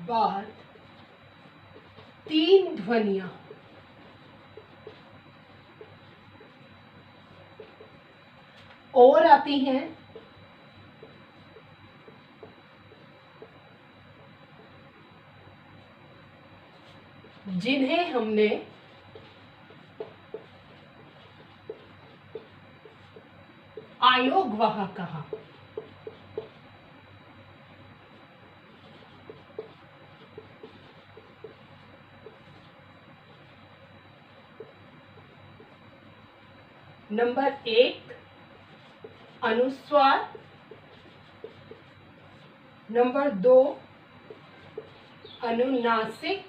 बाद 3 ध्वनियां और आती हैं, जिन्हें हमने आयोगवाह कहा। नंबर 1 अनुस्वार, नंबर 2 अनुनासिक,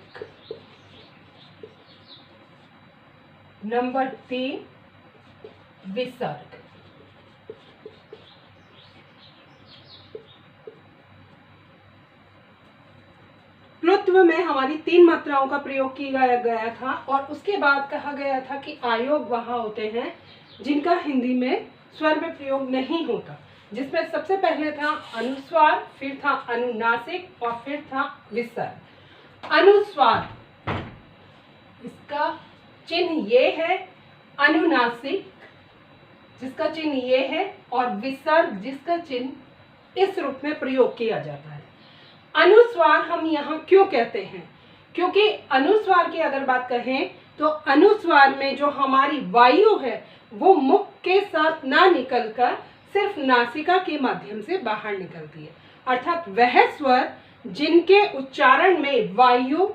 नंबर 3 विसर्ग। प्लुत्व में हमारी 3 मात्राओं का प्रयोग किया गया था और उसके बाद कहा गया था कि आयोग वहां होते हैं जिनका हिंदी में स्वर में प्रयोग नहीं होता, जिसमें सबसे पहले था अनुस्वार, फिर था अनुनासिक और फिर था विसर्ग। अनुस्वार, इसका चिन्ह ये है, अनुनासिक जिसका चिन्ह ये है, और विसर्ग जिसका चिन्ह इस रूप में प्रयोग किया जाता है। अनुस्वार हम यहाँ क्यों कहते हैं? क्योंकि अनुस्वार की अगर बात कहें तो अनुस्वार में जो हमारी वायु है वो मुख के साथ ना निकलकर सिर्फ नासिका के माध्यम से बाहर निकलती है, अर्थात वह स्वर जिनके उच्चारण में वायु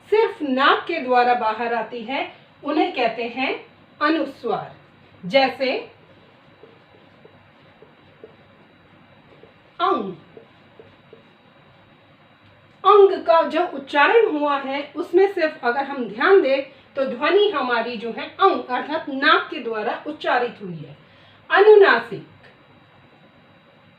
सिर्फ नाक के द्वारा बाहर आती है उन्हें कहते हैं अनुस्वार। जैसे अंग, अंग का जो उच्चारण हुआ है उसमें सिर्फ अगर हम ध्यान दें तो ध्वनि हमारी जो है अंग अर्थात नाक के द्वारा उच्चारित हुई है। अनुनासिक,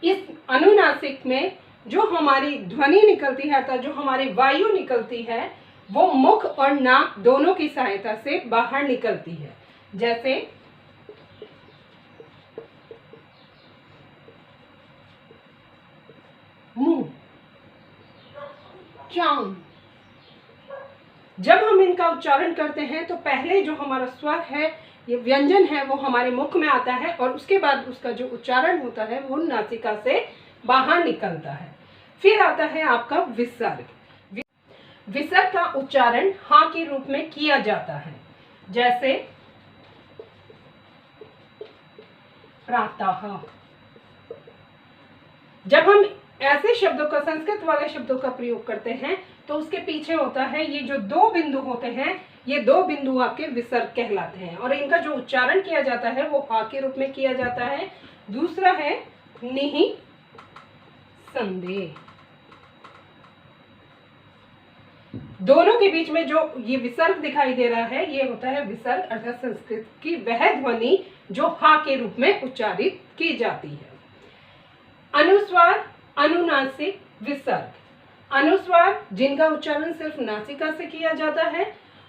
इस अनुनासिक में जो हमारी ध्वनि निकलती है अर्थात जो हमारी वायु निकलती है वो मुख और नाक दोनों की सहायता से बाहर निकलती है। जैसे मुंह, चांद। जब हम इनका उच्चारण करते हैं तो पहले जो हमारा स्वर है, ये व्यंजन है, वो हमारे मुख में आता है और उसके बाद उसका जो उच्चारण होता है वो नासिका से बाहर निकलता है। फिर आता है आपका विसर्ग। विसर्ग का उच्चारण हा के रूप में किया जाता है। जैसे प्रातः। जब हम ऐसे शब्दों का, संस्कृत वाले शब्दों का प्रयोग करते हैं तो उसके पीछे होता है ये जो 2 बिंदु होते हैं, ये 2 बिंदु आपके विसर्ग कहलाते हैं और इनका जो उच्चारण किया जाता है वो आ के रूप में किया जाता है। दूसरा है निहि संदेह। दोनों के बीच में जो ये विसर्ग दिखाई दे रहा है ये होता है विसर्ग अर्थात संस्कृत की वह ध्वनि जो हा के रूप में उच्चारित की जाती है। अनुस्वार, अनुनासिक, विसर्ग। अनुस्वार जिनका उच्चारण सिर्फ नासिका से किया जाता है,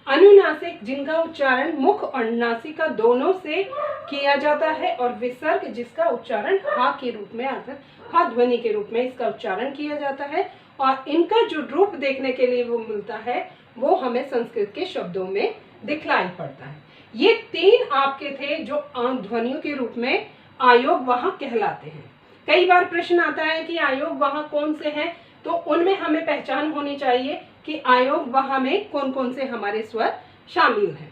अनुनासिक जिनका उच्चारण मुख और नासिका दोनों से किया जाता है, और विसर्ग जिसका उच्चारण हा के रूप में अर्थात हा ध्वनि के रूप में इसका उच्चारण किया जाता है और इनका जो रूप देखने के लिए वो मिलता है वो हमें संस्कृत के शब्दों में दिखलाई पड़ता है। ये 3 आपके थे जो ध्वनियों के रूप में आयोग वहां कहलाते हैं। कई बार प्रश्न आता है कि आयोग वहां कौन से हैं, तो उनमें हमें पहचान होनी चाहिए कि आयोग वहां में कौन कौन से हमारे स्वर शामिल हैं।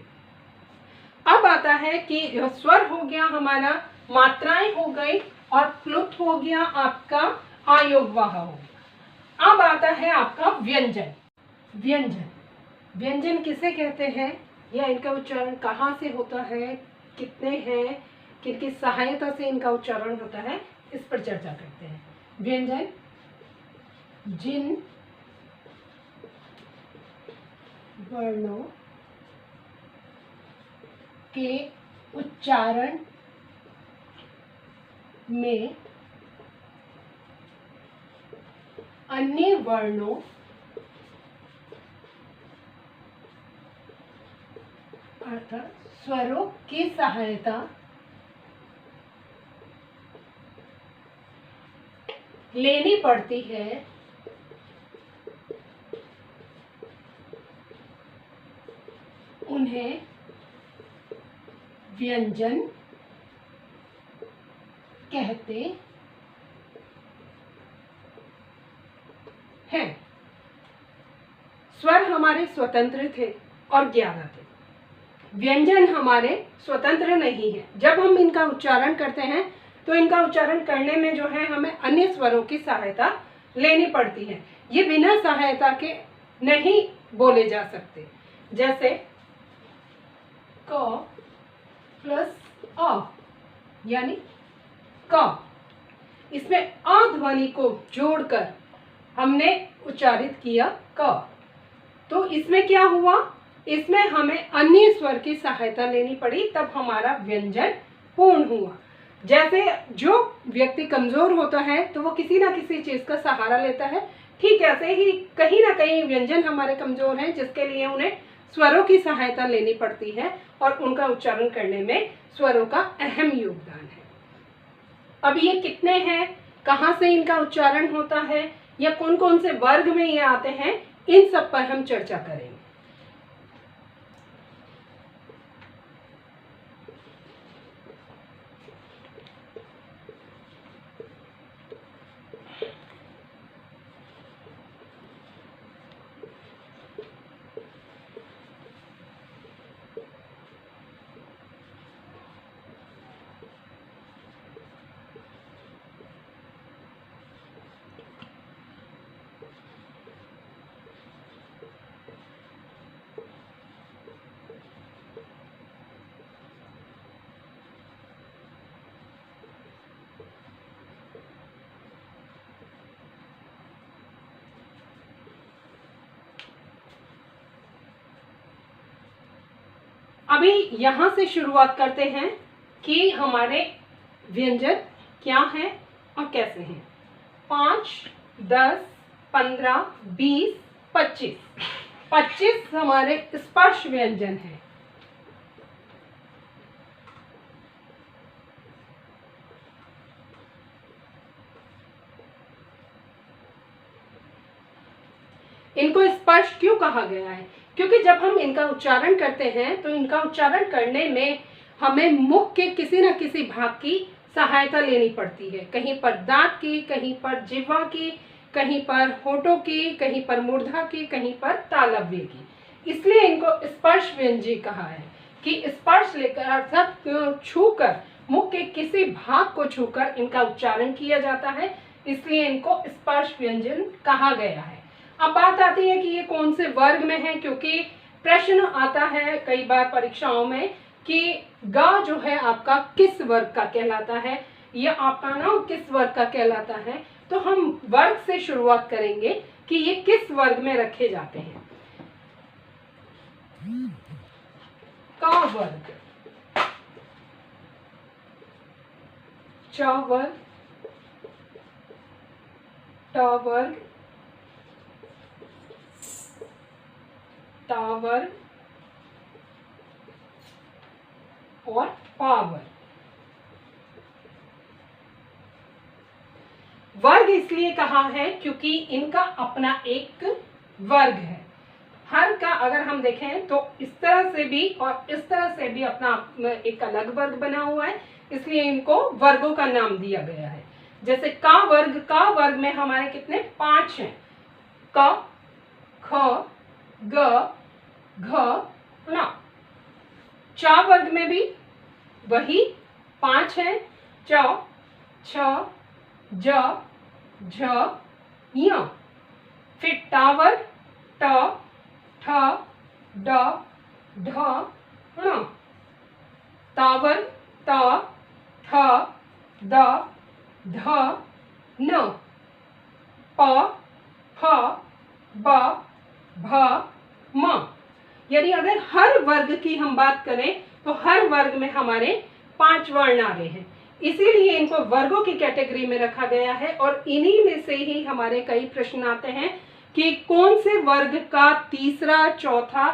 अब आता है कि स्वर हो गया हमारा, मात्राएं हो गई और प्लुत हो गया आपका, आयोग वहां हो गया। अब आता है आपका व्यंजन। व्यंजन, व्यंजन किसे कहते हैं या इनका उच्चारण कहाँ से होता है, कितने हैं, किनकी सहायता से इनका उच्चारण होता है, इस पर चर्चा करते हैं। व्यंजन जिन वर्णों के उच्चारण में अन्य वर्णों अर्थात स्वरों की सहायता लेनी पड़ती है, उन्हें व्यंजन कहते हैं। स्वर हमारे स्वतंत्र थे और 11 थे। व्यंजन हमारे स्वतंत्र नहीं है। जब हम इनका उच्चारण करते हैं तो इनका उच्चारण करने में जो है हमें अन्य स्वरों की सहायता लेनी पड़ती है। ये बिना सहायता के नहीं बोले जा सकते। जैसे क प्लस अ यानी क, इसमें अ ध्वनि को जोड़कर हमने उच्चारित किया क, तो इसमें क्या हुआ, इसमें हमें अन्य स्वर की सहायता लेनी पड़ी, तब हमारा व्यंजन पूर्ण हुआ। जैसे जो व्यक्ति कमजोर होता है तो वो किसी ना किसी चीज का सहारा लेता है, ठीक ऐसे ही कहीं ना कहीं व्यंजन हमारे कमजोर हैं जिसके लिए उन्हें स्वरों की सहायता लेनी पड़ती है और उनका उच्चारण करने में स्वरों का अहम योगदान है। अब ये कितने हैं, कहाँ से इनका उच्चारण होता है, या कौन कौन से वर्ग में ये आते हैं, इन सब पर हम चर्चा करेंगे। अभी यहां से शुरुआत करते हैं कि हमारे व्यंजन क्या हैं और कैसे हैं। 5, 10, 15, 20, 25 हमारे स्पर्श व्यंजन हैं। इनको स्पर्श क्यों कहा गया है, क्योंकि जब हम इनका उच्चारण करते हैं तो इनका उच्चारण करने में हमें मुख के किसी न किसी भाग की सहायता लेनी पड़ती है। कहीं पर दांत की, कहीं पर जिह्वा की, कहीं पर होठों की, कहीं पर मूर्धा की, कहीं पर तालव्य की। इसलिए इनको स्पर्श व्यंजन कहा है कि स्पर्श लेकर अर्थात छूकर, मुख के किसी भाग को छूकर इनका उच्चारण किया जाता है, इसलिए इनको स्पर्श व्यंजन कहा गया है। अब बात आती है कि ये कौन से वर्ग में है, क्योंकि प्रश्न आता है कई बार परीक्षाओं में कि गा जो है आपका किस वर्ग का कहलाता है, या आपका नाम किस वर्ग का कहलाता है। तो हम वर्ग से शुरुआत करेंगे कि ये किस वर्ग में रखे जाते हैं। का वर्ग, च वर्ग, ट वर्ग, ता वर्ग और पा वर्ग। वर्ग इसलिए कहा है क्योंकि इनका अपना एक वर्ग है। हर का अगर हम देखें तो इस तरह से भी और इस तरह से भी अपना एक अलग वर्ग बना हुआ है, इसलिए इनको वर्गों का नाम दिया गया है। जैसे का वर्ग में हमारे कितने 5 हैं, क, ख, ग, घ, ङ। चा वर्ग में भी वही 5 है, च, छ, ज, झ, ञ। फिर टा वर्ग ट, ठ, ड, ढ, ण। ता वर्ग त, थ, द, ध, न। प, फ, ब, भ, म। यानी अगर हर वर्ग की हम बात करें तो हर वर्ग में हमारे 5 वर्ण आ रहे हैं, इसीलिए इनको वर्गों की कैटेगरी में रखा गया है। और इन्हीं में से ही हमारे कई प्रश्न आते हैं कि कौन से वर्ग का तीसरा, चौथा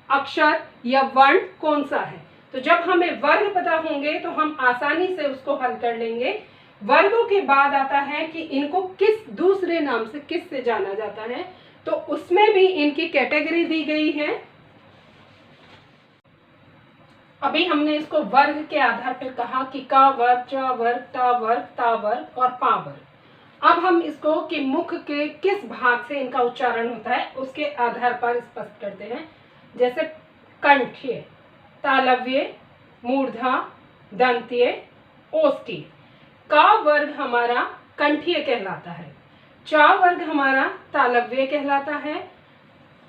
अक्षर या वर्ण कौन सा है। तो जब हमें वर्ग पता होंगे तो हम आसानी से उसको हल कर लेंगे। वर्गों के बाद आता है कि इनको किस दूसरे नाम से किससे जाना जाता है, तो उसमें भी इनकी कैटेगरी दी गई है। अभी हमने इसको वर्ग के आधार पर कहा कि का वर्ग, च वर्ग, टा वर्ग, ता वर्ग और पा वर्ग। अब हम इसको कि मुख के किस भाग से इनका उच्चारण होता है उसके आधार पर स्पष्ट करते हैं। जैसे कंठ्य, तालव्य, मूर्धा, दंत्य, ओष्ठ्य। का वर्ग हमारा कंठ्य कहलाता है, चा वर्ग हमारा तालव्य कहलाता है,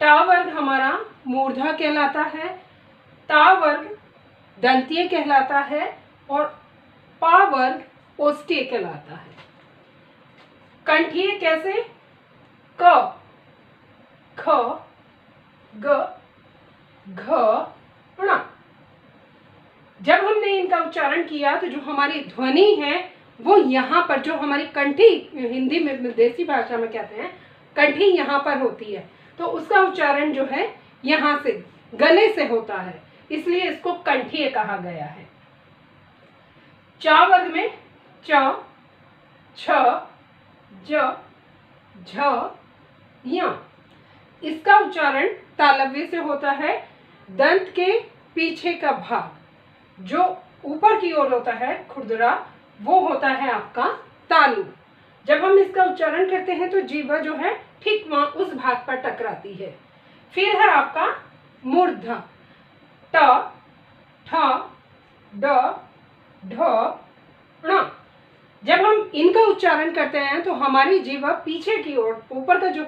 टा वर्ग हमारा मूर्धा कहलाता है, ता वर्ग दंत्य कहलाता है और पा वर्ग ओष्ठ्य कहलाता है। कंठीय कैसे? क, ख, ग, घ, ण। जब हमने इनका उच्चारण किया तो जो हमारी ध्वनि है वो यहाँ पर, जो हमारी कंठी हिंदी में देसी भाषा में कहते हैं कंठी, यहाँ पर होती है, तो उसका उच्चारण जो है यहाँ से गले से होता है, इसलिए इसको कंठीय कहा गया है। चा वर्ग में च, छ, ज, झ, य। इसका उच्चारण तालव्य से होता है। दंत के पीछे का भाग जो ऊपर की ओर होता है खुरदुरा, वो होता है आपका तालु। जब हम इसका उच्चारण करते हैं तो जीवा जो है ठीक वहां उस भाग पर टकराती है। फिर है आपका मूर्धा, ट, ठ, ड, ढ, ण। जब हम इनका उच्चारण करते हैं तो हमारी जीवा पीछे की ओर, ऊपर का जो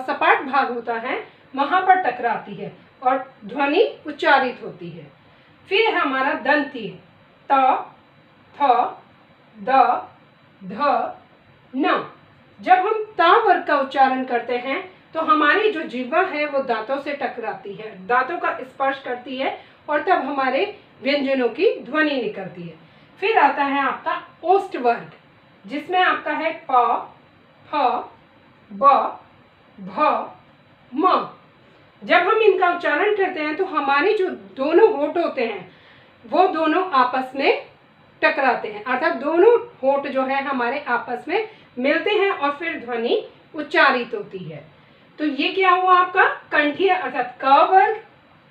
सपाट भाग होता है वहां पर टकराती है और ध्वनि उच्चारित होती है। फिर है हमारा दंती, त, थ, द, ध, न। जब हम ता वर्ग का उच्चारण करते हैं तो हमारी जो जीवा है वो दांतों से टकराती है, दांतों का स्पर्श करती है और तब हमारे व्यंजनों की ध्वनि निकलती है। फिर आता है आपका ओष्ठ वर्ग, जिसमें आपका है प, फ, ब, भ, म। जब हम इनका उच्चारण करते हैं तो हमारे जो दोनों होठ होते हैं वो दोनों आपस में टकराते हैं, अर्थात दोनों होठ जो है हमारे आपस में मिलते हैं और फिर ध्वनि उच्चारित होती है। तो ये क्या हुआ आपका कंठीय, अर्थात क वर्ग,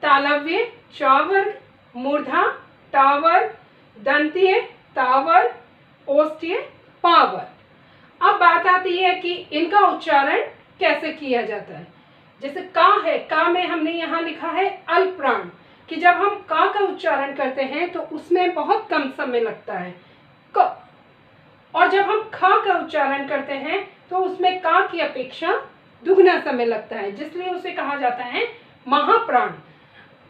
तालव्य, च वर्ग, मूर्धा, टा वर्ग, दंतीय, ता वर्ग, ओष्ठ्य, पा वर्ग। अब बात आती है कि इनका उच्चारण कैसे किया जाता है। जैसे का है, का में हमने यहाँ लिखा है अल्प प्राण, कि जब हम का उच्चारण करते हैं तो उसमें बहुत कम समय लगता है क, और जब हम ख का उच्चारण करते हैं तो उसमें का की अपेक्षा दुगना समय लगता है, जिसलिए उसे कहा जाता है महाप्राण।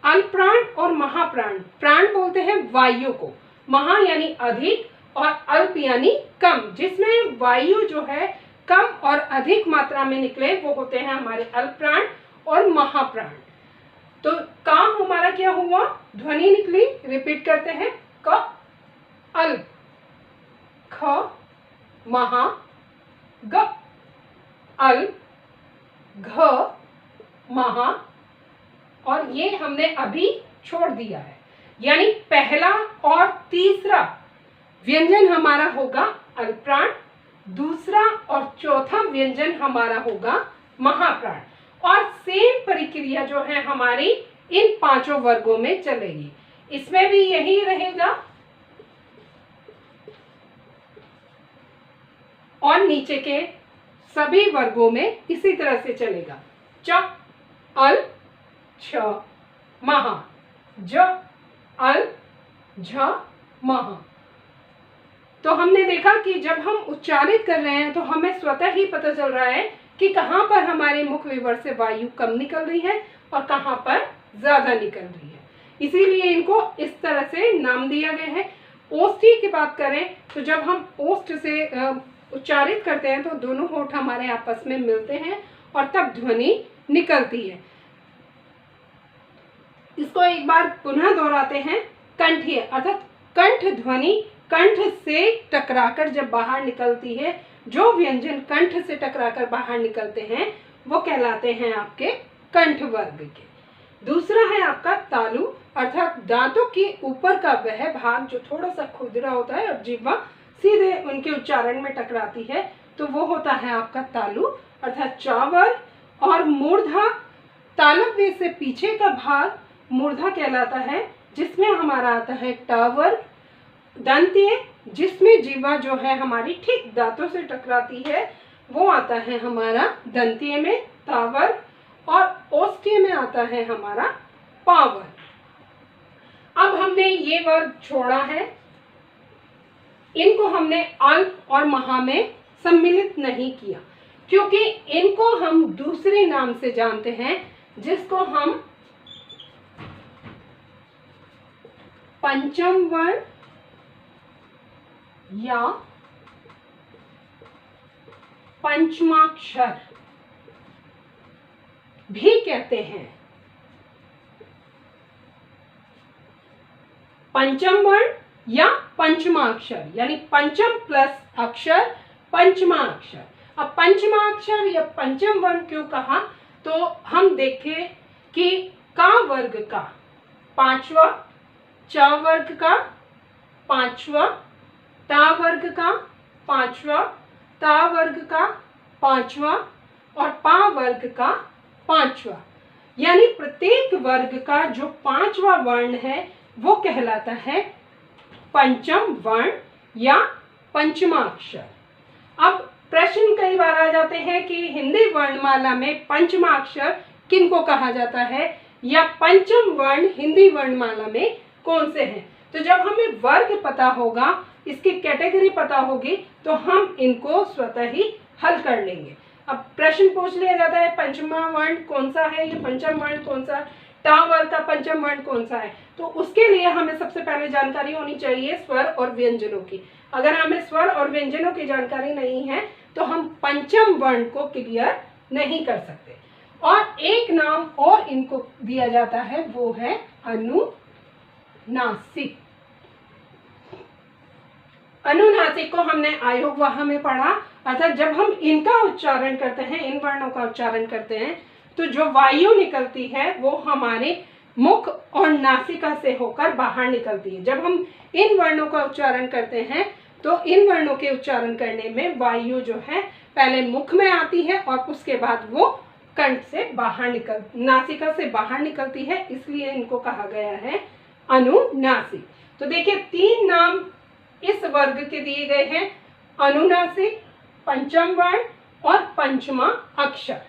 अल्प प्राण और महाप्राण, प्राण बोलते हैं वायु को, महा यानी अधिक और अल्प यानी कम, जिसमें वायु जो है कम और अधिक मात्रा में निकले वो होते हैं हमारे अल्प प्राण और महाप्राण। तो का हमारा क्या हुआ, ध्वनि निकली, रिपीट करते हैं, क, अल्प, ख, महा, ग, अल्प, घ, महा, और ये हमने अभी छोड़ दिया है। यानी पहला और तीसरा व्यंजन हमारा होगा अल्प प्राण, दूसरा और चौथा व्यंजन हमारा होगा महाप्राण, और सेम प्रक्रिया जो है हमारी इन पांचों वर्गों में चलेगी। इसमें भी यही रहेगा और नीचे के सभी वर्गों में इसी तरह से चलेगा। च, अल, छ, महा, ज, अल, झ, महा। तो हमने देखा कि जब हम उच्चारित कर रहे हैं तो हमें स्वतः ही पता चल रहा है कि कहाँ पर हमारे मुख विवर से वायु कम निकल रही है और कहाँ पर ज्यादा निकल रही है, इसीलिए इनको इस तरह से नाम दिया गया है। ओष्ठी की बात करें तो जब हम ओष्ठ से उच्चारित करते हैं तो दोनों होठ हमारे आपस में मिलते हैं और तब ध्वनि निकलती है। इसको एक बार पुनः दोहराते हैं। कंठीय अर्थात कंठ ध्वनि कंठ से टकराकर जब बाहर निकलती है, जो व्यंजन कंठ से टकराकर बाहर निकलते हैं वो कहलाते हैं आपके कंठ वर्ग के। दूसरा है आपका तालु, अर्थात दांतों के ऊपर का वह भाग जो थोड़ा सा खुरदरा होता है और जिह्वा सीधे उनके उच्चारण में टकराती है, तो वो होता है आपका तालु अर्थात च वर्ग। और मूर्धा, तालव्य से पीछे का भाग मूर्धा कहलाता है, जिसमें हमारा आता है ट वर्ग, दंत्य जिसमें जीवा जो है हमारी ठीक दांतों से टकराती है वो आता है हमारा दंत्य में ता वर्ग, और ओष्ठ्य में आता है हमारा पा वर्ग। अब हमने ये वर्ग छोड़ा है, इनको हमने अल्प और महा में सम्मिलित नहीं किया क्योंकि इनको हम दूसरे नाम से जानते हैं जिसको हम पंचम वर्ण या पंचमाक्षर भी कहते हैं। पंचम वर्ण या पंचमाक्षर यानी पंचम प्लस अक्षर पंचमाक्षर। अब पंचमाक्षर या पंचम वर्ण क्यों कहा, तो हम देखें कि का वर्ग का पांचवा, च वर्ग का पांचवा, ता वर्ग का पांचवा, ता वर्ग का पांचवा और पा वर्ग का पांचवा, यानी प्रत्येक वर्ग का जो पांचवा वर्ण है वो कहलाता है पंचम वर्ण या पंचमाक्षर। अब प्रश्न कई बार आ जाते हैं कि हिंदी वर्णमाला में पंचमाक्षर किनको कहा जाता है या पंचम वर्ण हिंदी वर्णमाला में कौन से हैं। तो जब हमें वर्ग पता होगा, इसकी कैटेगरी पता होगी, तो हम इनको स्वतः ही हल कर लेंगे। अब प्रश्न पूछ लिया जाता है पंचमा वर्ण कौन सा है या पंचम वर्ण कौन सा, टा वर्ग का पंचम वर्ण कौन सा है, तो उसके लिए हमें सबसे पहले जानकारी होनी चाहिए स्वर और व्यंजनों की। अगर हमें स्वर और व्यंजनों की जानकारी नहीं है तो हम पंचम वर्ण को क्लियर नहीं कर सकते। और एक नाम और इनको दिया जाता है वो है अनुनासिक। अनुनासिक को हमने आयोगवाह में पढ़ा, अर्थात जब हम इनका उच्चारण करते हैं, इन वर्णों का उच्चारण करते हैं, तो जो वायु निकलती है वो हमारे मुख और नासिका से होकर बाहर निकलती है। जब हम इन वर्णों का उच्चारण करते हैं तो इन वर्णों के उच्चारण करने में वायु जो है पहले मुख में आती है और उसके बाद वो कंठ से बाहर नासिका से बाहर निकलती है, इसलिए इनको कहा गया है अनुनासिक। तो देखिए 3 नाम इस वर्ग के दिए गए हैं, अनुनासिक, पंचम वर्ण और पंचमा अक्षर।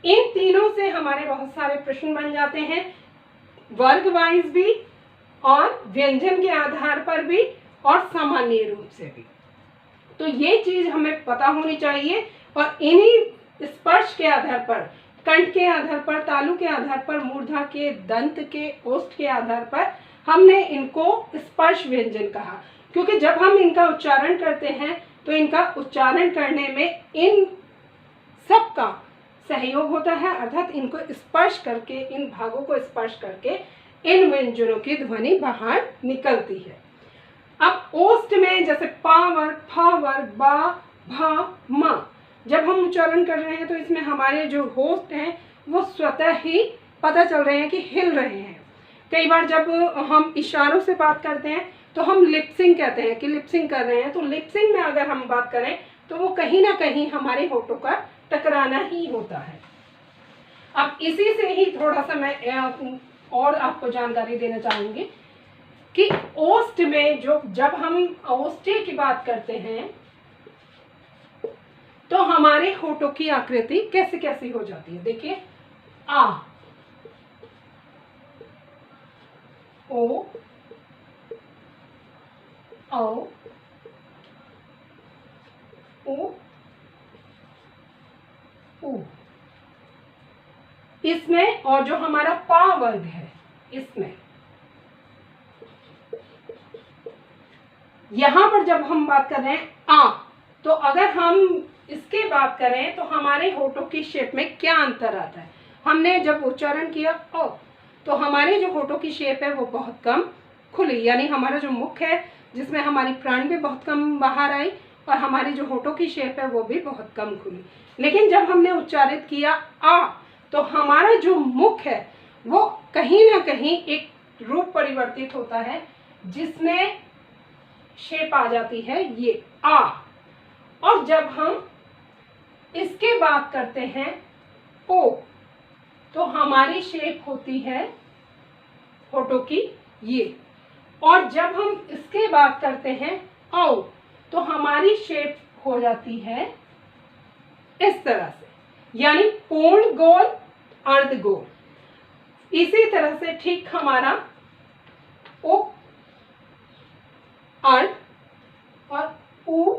इन तीनों से हमारे बहुत सारे प्रश्न बन जाते हैं, वर्ग वाइज भी और व्यंजन के आधार पर भी और सामान्य रूप से भी। तो ये चीज हमें पता होनी चाहिए और इन्हीं स्पर्श के आधार पर, कंठ के आधार पर, तालु के आधार पर, मूर्धा के, दंत के, ओष्ठ के आधार पर हमने इनको स्पर्श व्यंजन कहा, क्योंकि जब हम इनका उच्चारण करते हैं तो इनका उच्चारण करने में इन सब का सहयोग होता है, अर्थात इनको स्पर्श करके, इन भागों को स्पर्श करके इन व्यंजनों की ध्वनि बाहर निकलती है। अब ओष्ठ में जैसे पा वर्ग, फा वर्ग, बा, भा, मा, जब हम उच्चारण कर रहे हैं तो इसमें हमारे जो होस्ट हैं वो स्वतः ही पता चल रहे हैं कि हिल रहे हैं। कई बार जब हम इशारों से बात करते हैं तो हम लिपसिंग कहते हैं कि लिपसिंग कर रहे हैं, तो लिपसिंग में अगर हम बात करें तो वो कहीं ना कहीं हमारे होठों का टकराना ही होता है। अब इसी से ही थोड़ा सा मैं और आपको जानकारी देना चाहूंगी कि ओष्ठ में जब हम ओष्ठ्य की बात करते हैं तो हमारे होठों की आकृति कैसे कैसी हो जाती है। देखिए आ, ओ, औ, उ, उ। इसमें और जो हमारा पा वर्ग है इसमें, यहां पर जब हम बात कर रहे हैं आ, तो अगर हम इसके बात करें तो हमारे होठों की शेप में क्या अंतर आता है। हमने जब उच्चारण किया ओ, तो हमारे जो होठों की शेप है वो बहुत कम खुली, यानी हमारा जो मुख है जिसमें हमारी प्राण भी बहुत कम बाहर आई और हमारी जो होठों की शेप है वो भी बहुत कम खुली। लेकिन जब हमने उच्चारित किया आ, तो हमारा जो मुख है वो कहीं ना कहीं एक रूप परिवर्तित होता है जिसमें शेप आ जाती है ये आ। और जब हम इसके बात करते हैं ओ, तो हमारी शेप होती है होठों की ये। और जब हम इसके बात करते हैं औ, तो हमारी शेप हो जाती है इस तरह से, यानी पूर्ण गोल, अर्ध गोल। इसी तरह से ठीक हमारा ओ, अर्ध और उ,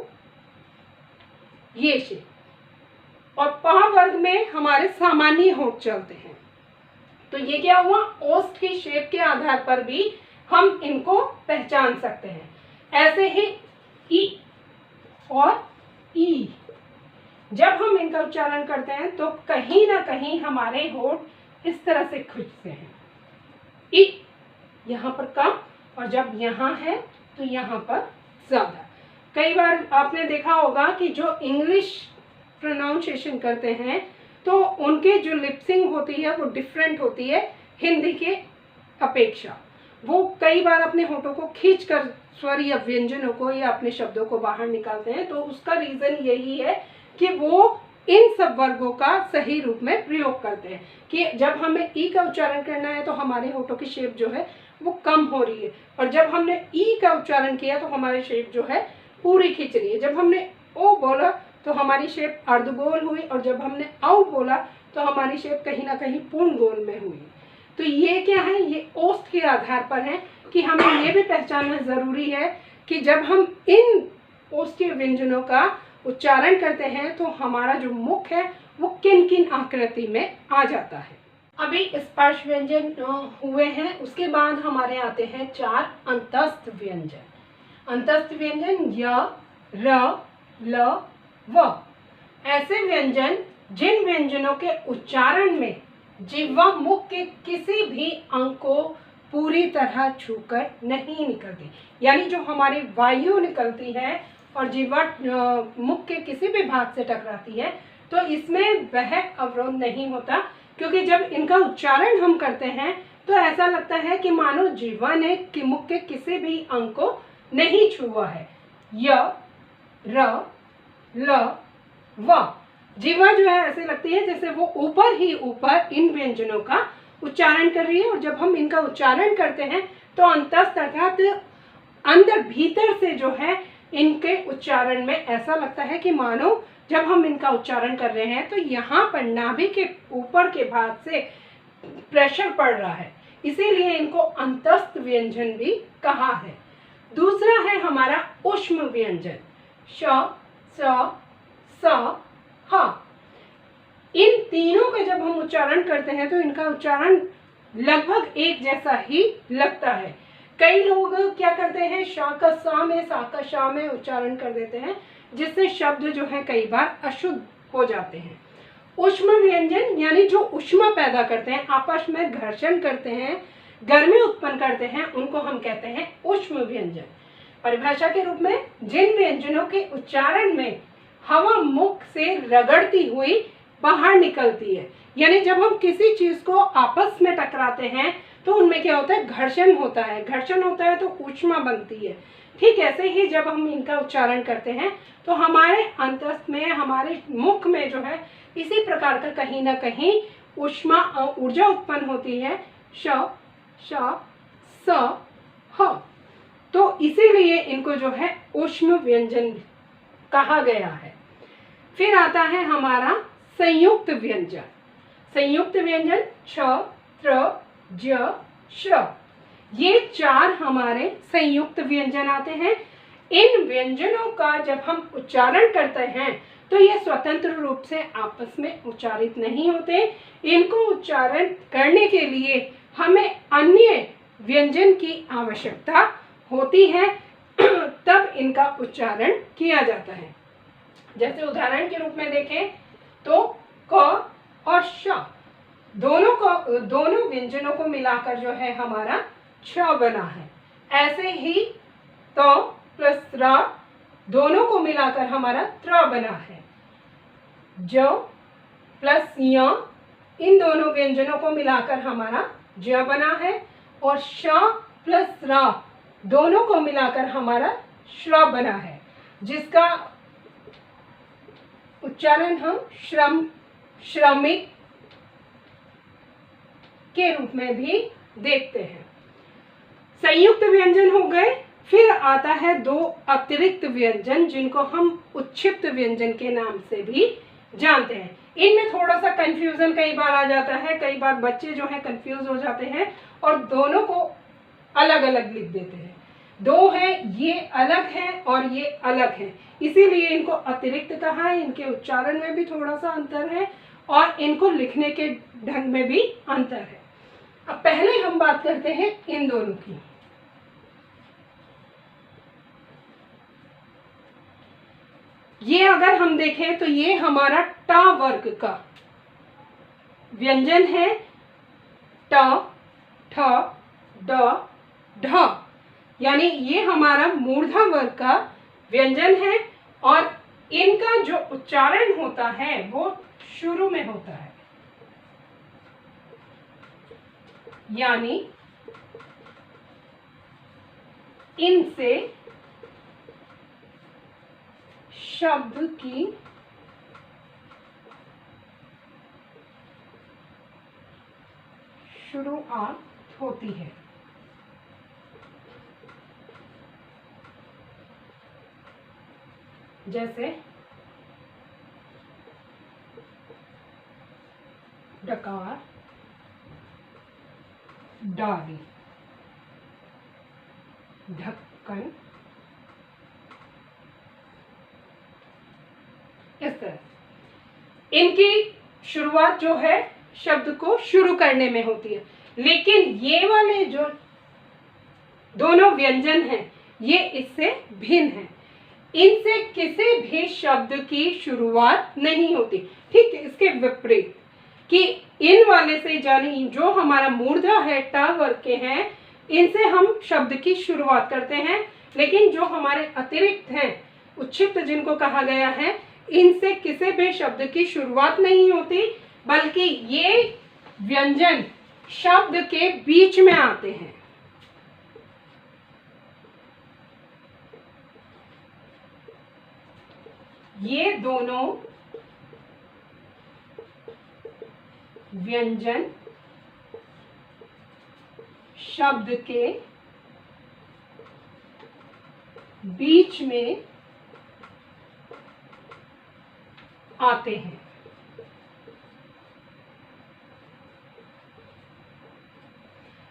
ये शेप। और पा वर्ग में हमारे सामान्य होंठ चलते हैं। तो ये क्या हुआ, ओष्ठ की शेप के आधार पर भी हम इनको पहचान सकते हैं। ऐसे ही ई और ई, जब हम इनका उच्चारण करते हैं तो कहीं ना कहीं हमारे होंठ इस तरह से खिंचते हैं। ई यहाँ पर कम, और जब यहाँ है तो यहाँ पर ज्यादा। कई बार आपने देखा होगा कि जो इंग्लिश प्रोनाउंसिएशन करते हैं तो उनके जो लिपसिंग होती है वो डिफरेंट होती है हिंदी के अपेक्षा। वो कई बार अपने होठों को खींचकर स्वर या व्यंजनों को या अपने शब्दों को बाहर निकालते हैं। तो उसका रीजन यही है कि वो इन सब वर्गों का सही रूप में प्रयोग करते हैं कि जब हमें ई का उच्चारण करना है तो हमारे होठों की शेप जो है वो कम हो रही है, और जब हमने ई का उच्चारण किया तो हमारी शेप जो है पूरी खिंच रही है। जब हमने ओ बोला तो हमारी शेप अर्धगोल हुई, और जब हमने औ बोला तो हमारी शेप कहीं ना कहीं पूर्ण गोल में हुई। तो ये क्या है, ये ओष्ठ के आधार पर है कि हमें ये भी पहचानना जरूरी है कि जब हम इन ओष्ठीय व्यंजनों का उच्चारण करते हैं तो हमारा जो मुख है वो किन किन आकृति में आ जाता है। अभी स्पर्श व्यंजन हुए हैं, उसके बाद हमारे आते हैं 4 अंतस्थ व्यंजन। अंतस्थ व्यंजन य, र, ल, व। ऐसे व्यंजन जिन व्यंजनों के उच्चारण में जिह्वा मुख के किसी भी अंग को पूरी तरह छूकर नहीं निकलती, यानी जो हमारी वायु निकलती है और जिह्वा मुख के किसी भी भाग से टकराती है तो इसमें वह अवरोध नहीं होता, क्योंकि जब इनका उच्चारण हम करते हैं तो ऐसा लगता है कि मानो जिह्वा ने मुख के किसी भी अंग को नहीं छुआ है। य, र, ल, व। जिह्वा जो है ऐसे लगती है जैसे वो ऊपर ही ऊपर इन व्यंजनों का उच्चारण कर रही है, और जब हम इनका उच्चारण करते हैं तो अंतस्थ अर्थात अंदर भीतर से जो है इनके उच्चारण में ऐसा लगता है कि मानो जब हम इनका उच्चारण कर रहे हैं तो यहाँ पर नाभि के ऊपर के भाग से प्रेशर पड़ रहा है, इसीलिए इनको अंतस्थ व्यंजन भी कहा है। दूसरा है हमारा ऊष्म व्यंजन, श, स, स, ह। इन तीनों का जब हम उच्चारण करते हैं तो इनका उच्चारण लगभग एक जैसा ही लगता है। कई लोग क्या करते हैं, श का स में, सा का श में उच्चारण कर देते हैं, जिससे शब्द जो है कई बार अशुद्ध हो जाते हैं। ऊष्म व्यंजन यानी जो ऊष्मा पैदा करते हैं, आपस में घर्षण करते हैं, गर्मी उत्पन्न करते हैं, उनको हम कहते हैं ऊष्म व्यंजन। परिभाषा के रूप में जिन व्यंजनों के उच्चारण में हवा मुख से रगड़ती हुई बाहर निकलती है, यानी जब हम किसी चीज को आपस में टकराते हैं तो उनमें क्या होता है, घर्षण होता है। घर्षण होता है तो ऊष्मा बनती है। ठीक ऐसे ही जब हम इनका उच्चारण करते हैं तो हमारे अंतस्थ में, हमारे मुख में जो है इसी प्रकार का कहीं ना कहीं ऊष्मा ऊर्जा उत्पन्न होती है। श, श, स, ह। तो इसीलिए इनको जो है ऊष्म व्यंजन कहा गया है। फिर आता है हमारा संयुक्त व्यंजन। संयुक्त व्यंजन छ, त्र, ज, श्र। ये 4 हमारे संयुक्त व्यंजन आते हैं। इन व्यंजनों का जब हम उच्चारण करते हैं तो ये स्वतंत्र रूप से आपस में उच्चारित नहीं होते। इनको उच्चारण करने के लिए हमें अन्य व्यंजन की आवश्यकता होती है, तब इनका उच्चारण किया जाता है। जैसे उदाहरण के रूप में देखें तो क और श दोनों व्यंजनों को मिलाकर जो है हमारा छ बना है। ऐसे ही तो प्लस र दोनों को मिलाकर हमारा त्र बना है। ज प्लस य इन दोनों व्यंजनों को मिलाकर हमारा ज बना है, और श प्लस र दोनों को मिलाकर हमारा श्र बना है, जिसका उच्चारण हम श्रमिक के रूप में भी देखते हैं। संयुक्त व्यंजन हो गए। फिर आता है दो अतिरिक्त व्यंजन जिनको हम उच्छिष्ट व्यंजन के नाम से भी जानते हैं। इनमें थोड़ा सा कंफ्यूजन कई बार आ जाता है, कई बार बच्चे जो है कंफ्यूज हो जाते हैं और दोनों को अलग अलग लिख देते हैं। दो हैं, ये अलग है और ये अलग है, इसीलिए इनको अतिरिक्त कहा है। इनके उच्चारण में भी थोड़ा सा अंतर है और इनको लिखने के ढंग में भी अंतर है। अब पहले हम बात करते हैं इन दोनों की। ये अगर हम देखें तो ये हमारा ट वर्ग का व्यंजन है। ट, ठ, ड, ढ, यानी ये हमारा मूर्धा वर्ग का व्यंजन है और इनका जो उच्चारण होता है वो शुरू में होता है, यानी इनसे शब्द की शुरुआत होती है। जैसे डकार, डाली, ढक्कन, इस तरह इनकी शुरुआत जो है शब्द को शुरू करने में होती है। लेकिन ये वाले जो दोनों व्यंजन हैं ये इससे भिन्न हैं। इनसे किसी भी शब्द की शुरुआत नहीं होती। ठीक इसके विपरीत कि इन वाले से यानी जो हमारा मूर्धा है ट वर्ग के हैं, इनसे हम शब्द की शुरुआत करते हैं। लेकिन जो हमारे अतिरिक्त हैं उच्छिष्ट जिनको कहा गया है, इनसे किसी भी शब्द की शुरुआत नहीं होती, बल्कि ये व्यंजन शब्द के बीच में आते हैं। ये दोनों व्यंजन शब्द के बीच में आते हैं।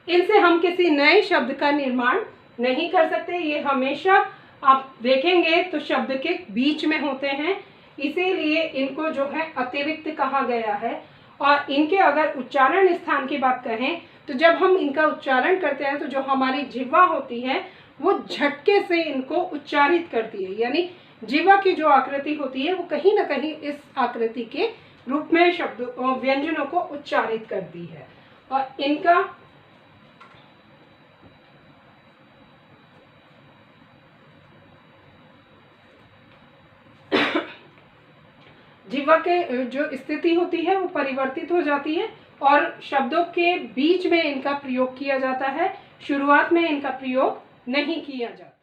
इनसे हम किसी नए शब्द का निर्माण नहीं कर सकते। ये हमेशा आप देखेंगे तो शब्द के बीच में होते हैं, इसीलिए इनको जो है अतिरिक्त कहा गया है। और इनके अगर उच्चारण स्थान की बात करें तो जब हम इनका उच्चारण करते हैं तो जो हमारी जिह्वा होती है वो झटके से इनको उच्चारित करती है, यानी जिह्वा की जो आकृति होती है वो कहीं ना कहीं इस आकृति के रूप में शब्द व्यंजनों को उच्चारित करती है। और इनका जिह्वा के जो स्थिति होती है वो परिवर्तित हो जाती है और शब्दों के बीच में इनका प्रयोग किया जाता है, शुरुआत में इनका प्रयोग नहीं किया जाता।